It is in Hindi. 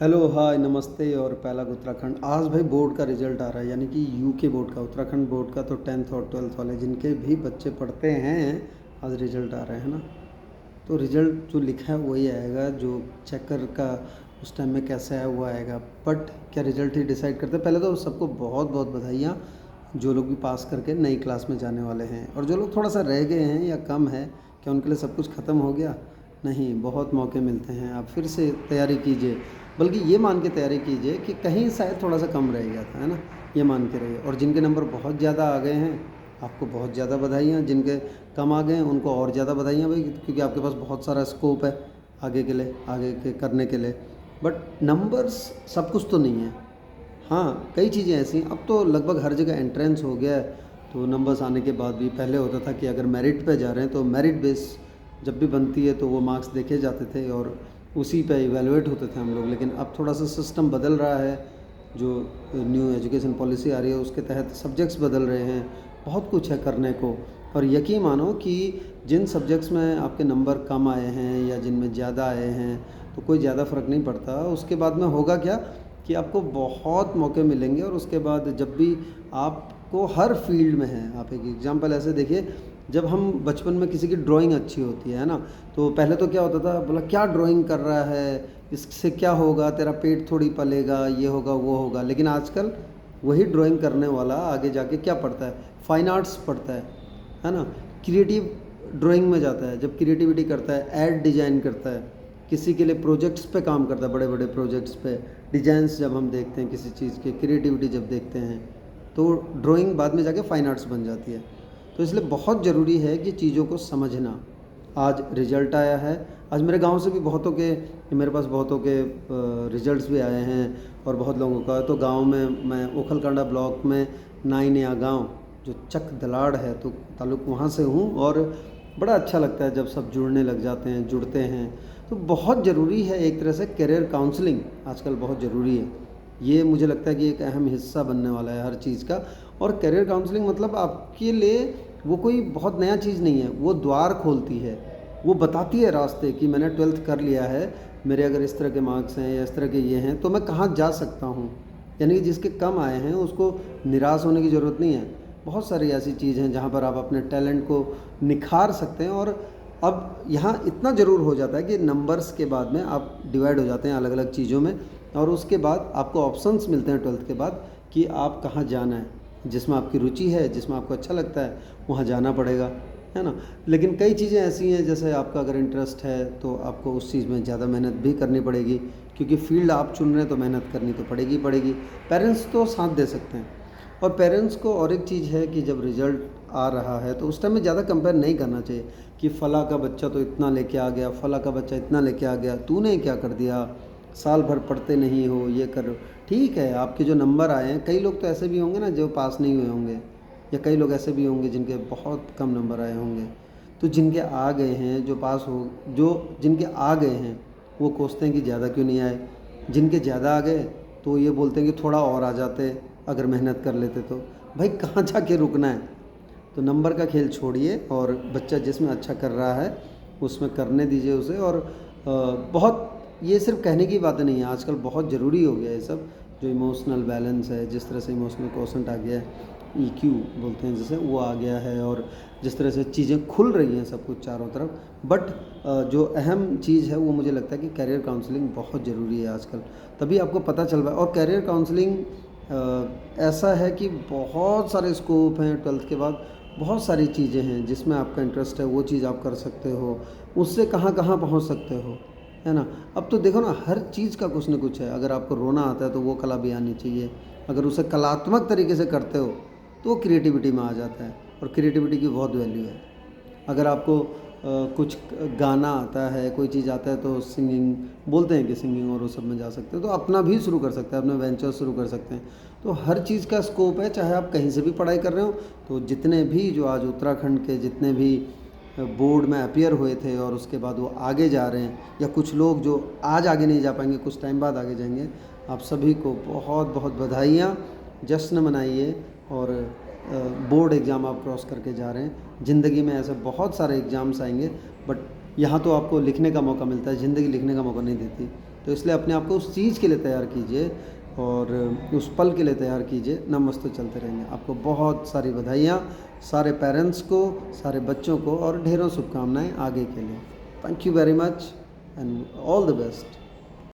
हेलो हाय नमस्ते और पहला उत्तराखंड। आज भाई बोर्ड का रिजल्ट आ रहा है, यानी कि यूके बोर्ड का। उत्तराखंड बोर्ड का तो 10th और 12th वाले जिनके भी बच्चे पढ़ते हैं, आज रिजल्ट आ रहे हैं ना। तो रिजल्ट जो लिखा है वही आएगा, जो चेकर का उस टाइम में कैसे आया वो आएगा। बट क्या रिजल्ट ही डिसाइड करते हैं। पहले तो सबको बहुत बहुत बधाइयाँ, जो लोग भी पास करके नई क्लास में जाने वाले हैं। और जो लोग थोड़ा सा रह गए हैं या कम है, क्या उनके लिए सब कुछ ख़त्म हो गया? नहीं, बहुत मौके मिलते हैं। आप फिर से तैयारी कीजिए, बल्कि ये मान के तैयारी कीजिए कि कहीं शायद थोड़ा सा कम रह गया था, है ना। ये मान के रहिए। और जिनके नंबर बहुत ज़्यादा आ गए हैं, आपको बहुत ज़्यादा बधाइयाँ। जिनके कम आ गए हैं उनको और ज़्यादा बधाइयाँ भाई, क्योंकि आपके पास बहुत सारा स्कोप है आगे के लिए, आगे के करने के लिए। बट नंबर्स सब कुछ तो नहीं है। हाँ, कई चीज़ें ऐसी हैं, अब तो लगभग हर जगह एंट्रेंस हो गया है। तो नंबर्स आने के बाद भी पहले होता था कि अगर मेरिट पे जा रहे हैं तो मेरिट बेस जब भी बनती है तो वो मार्क्स देखे जाते थे और उसी पे इवैल्यूएट होते थे हम लोग। लेकिन अब थोड़ा सा सिस्टम बदल रहा है, जो न्यू एजुकेशन पॉलिसी आ रही है उसके तहत सब्जेक्ट्स बदल रहे हैं। बहुत कुछ है करने को। और यकीन मानो कि जिन सब्जेक्ट्स में आपके नंबर कम आए हैं या जिनमें ज़्यादा आए हैं तो कोई ज़्यादा फ़र्क नहीं पड़ता। उसके बाद में होगा क्या कि आपको बहुत मौके मिलेंगे। और उसके बाद जब भी आपको हर फील्ड में है, आप एक एग्जांपल ऐसे देखिए, जब हम बचपन में किसी की ड्राइंग अच्छी होती है ना, तो पहले तो क्या होता था, बोला क्या ड्राइंग कर रहा है, इससे क्या होगा, तेरा पेट थोड़ी पलेगा, ये होगा वो होगा। लेकिन आजकल वही ड्राइंग करने वाला आगे जाके क्या पढ़ता है, फाइन आर्ट्स पढ़ता है ना। क्रिएटिव ड्राइंग में जाता है, जब क्रिएटिविटी करता है, ऐड डिज़ाइन करता है, किसी के लिए प्रोजेक्ट्स पे काम करता है, बड़े बड़े प्रोजेक्ट्स पे डिज़ाइंस जब हम देखते हैं किसी चीज़ के, क्रिएटिविटी जब देखते हैं, तो ड्राइंग बाद में जाके फाइन आर्ट्स बन जाती है। तो इसलिए बहुत ज़रूरी है कि चीज़ों को समझना। आज रिज़ल्ट आया है, आज मेरे गांव से भी बहुतों के, मेरे पास बहुतों के रिज़ल्ट्स भी आए हैं और बहुत लोगों का। तो गांव में मैं ओखलकांडा ब्लॉक में नाई नया गाँव जो चक दलाड़ है, तो ताल्लुक़ वहाँ से हूँ। और बड़ा अच्छा लगता है जब सब जुड़ने लग जाते हैं, जुड़ते हैं। तो बहुत ज़रूरी है एक तरह से करियर काउंसलिंग, आजकल बहुत ज़रूरी है। ये मुझे लगता है कि एक अहम हिस्सा बनने वाला है हर चीज़ का। और करियर काउंसलिंग मतलब आपके लिए वो कोई बहुत नया चीज़ नहीं है, वो द्वार खोलती है, वो बताती है रास्ते कि मैंने 12th कर लिया है, मेरे अगर इस तरह के मार्क्स हैं या इस तरह के ये हैं तो मैं कहाँ जा सकता हूँ। यानी कि जिसके कम आए हैं उसको निराश होने की ज़रूरत नहीं है। बहुत सारी ऐसी चीज़ हैं जहाँ पर आप अपने टैलेंट को निखार सकते हैं। और अब यहाँ इतना ज़रूर हो जाता है कि नंबर्स के बाद में आप डिवाइड हो जाते हैं अलग अलग चीज़ों में, और उसके बाद आपको ऑप्शंस मिलते हैं 12th के बाद कि आप कहाँ जाना है, जिसमें आपकी रुचि है, जिसमें आपको अच्छा लगता है वहाँ जाना पड़ेगा, है ना। लेकिन कई चीज़ें ऐसी हैं, जैसे आपका अगर इंटरेस्ट है तो आपको उस चीज़ में ज़्यादा मेहनत भी करनी पड़ेगी, क्योंकि फील्ड आप चुन रहे हैं तो मेहनत करनी तो पड़ेगी पड़ेगी। पेरेंट्स तो साथ दे सकते हैं। और पेरेंट्स को और एक चीज़ है कि जब रिज़ल्ट आ रहा है तो उस टाइम में ज़्यादा कंपेयर नहीं करना चाहिए कि फ़ला का बच्चा तो इतना लेके आ गया, फ़ला का बच्चा इतना लेके आ गया, तूने क्या कर दिया, साल भर पढ़ते नहीं हो, ये करो। ठीक है, आपके जो नंबर आए हैं, कई लोग तो ऐसे भी होंगे ना जो पास नहीं हुए होंगे, या कई लोग ऐसे भी होंगे जिनके बहुत कम नंबर आए होंगे। तो जिनके आ गए हैं, जो पास हो, जो जिनके आ गए हैं वो कोसते हैं कि ज़्यादा क्यों नहीं आए। जिनके ज़्यादा आ गए तो ये बोलते हैं कि थोड़ा और आ जाते अगर मेहनत कर लेते तो। भाई कहाँ जाके रुकना है। तो नंबर का खेल छोड़िए और बच्चा जिसमें अच्छा कर रहा है उसमें करने दीजिए उसे। और बहुत, ये सिर्फ कहने की बातें नहीं है, आजकल बहुत ज़रूरी हो गया है सब। जो इमोशनल बैलेंस है, जिस तरह से इमोशनल क्वोशंट आ गया है, ईक्यू बोलते हैं जैसे, वो आ गया है। और जिस तरह से चीज़ें खुल रही हैं सब कुछ चारों तरफ। बट जो अहम चीज़ है वो मुझे लगता है कि करियर काउंसलिंग बहुत ज़रूरी है आजकल, तभी आपको पता चल रहा है। और करियर काउंसलिंग ऐसा है कि बहुत सारे स्कोप हैं 12th के बाद, बहुत सारी चीज़ें हैं जिसमें आपका इंटरेस्ट है वो चीज़ आप कर सकते हो, उससे कहाँ कहाँ पहुँच सकते हो, है ना। अब तो देखो ना, हर चीज़ का कुछ न कुछ है। अगर आपको रोना आता है तो वो कला भी आनी चाहिए। अगर उसे कलात्मक तरीके से करते हो तो वो क्रिएटिविटी में आ जाता है, और क्रिएटिविटी की बहुत वैल्यू है। अगर आपको कुछ गाना आता है, कोई चीज़ आता है, तो सिंगिंग बोलते हैं कि सिंगिंग और वो सब में जा सकते हो, तो अपना भी शुरू कर सकते हैं, अपना वेंचर शुरू कर सकते हैं। तो हर चीज़ का स्कोप है, चाहे आप कहीं से भी पढ़ाई कर रहे हो। तो जितने भी जो आज उत्तराखंड के जितने भी बोर्ड में अपीयर हुए थे और उसके बाद वो आगे जा रहे हैं, या कुछ लोग जो आज आगे नहीं जा पाएंगे कुछ टाइम बाद आगे जाएंगे, आप सभी को बहुत बहुत बधाइयाँ। जश्न मनाइए। और बोर्ड एग्ज़ाम आप क्रॉस करके जा रहे हैं। ज़िंदगी में ऐसे बहुत सारे एग्ज़ाम्स आएंगे, बट यहाँ तो आपको लिखने का मौका मिलता है, ज़िंदगी लिखने का मौका नहीं देती। तो इसलिए अपने आप को उस चीज़ के लिए तैयार कीजिए और उस पल के लिए तैयार कीजिए, नमस्ते चलते रहेंगे। आपको बहुत सारी बधाइयाँ, सारे पेरेंट्स को, सारे बच्चों को और ढेरों शुभकामनाएँ आगे के लिए। Thank you very much and all the best.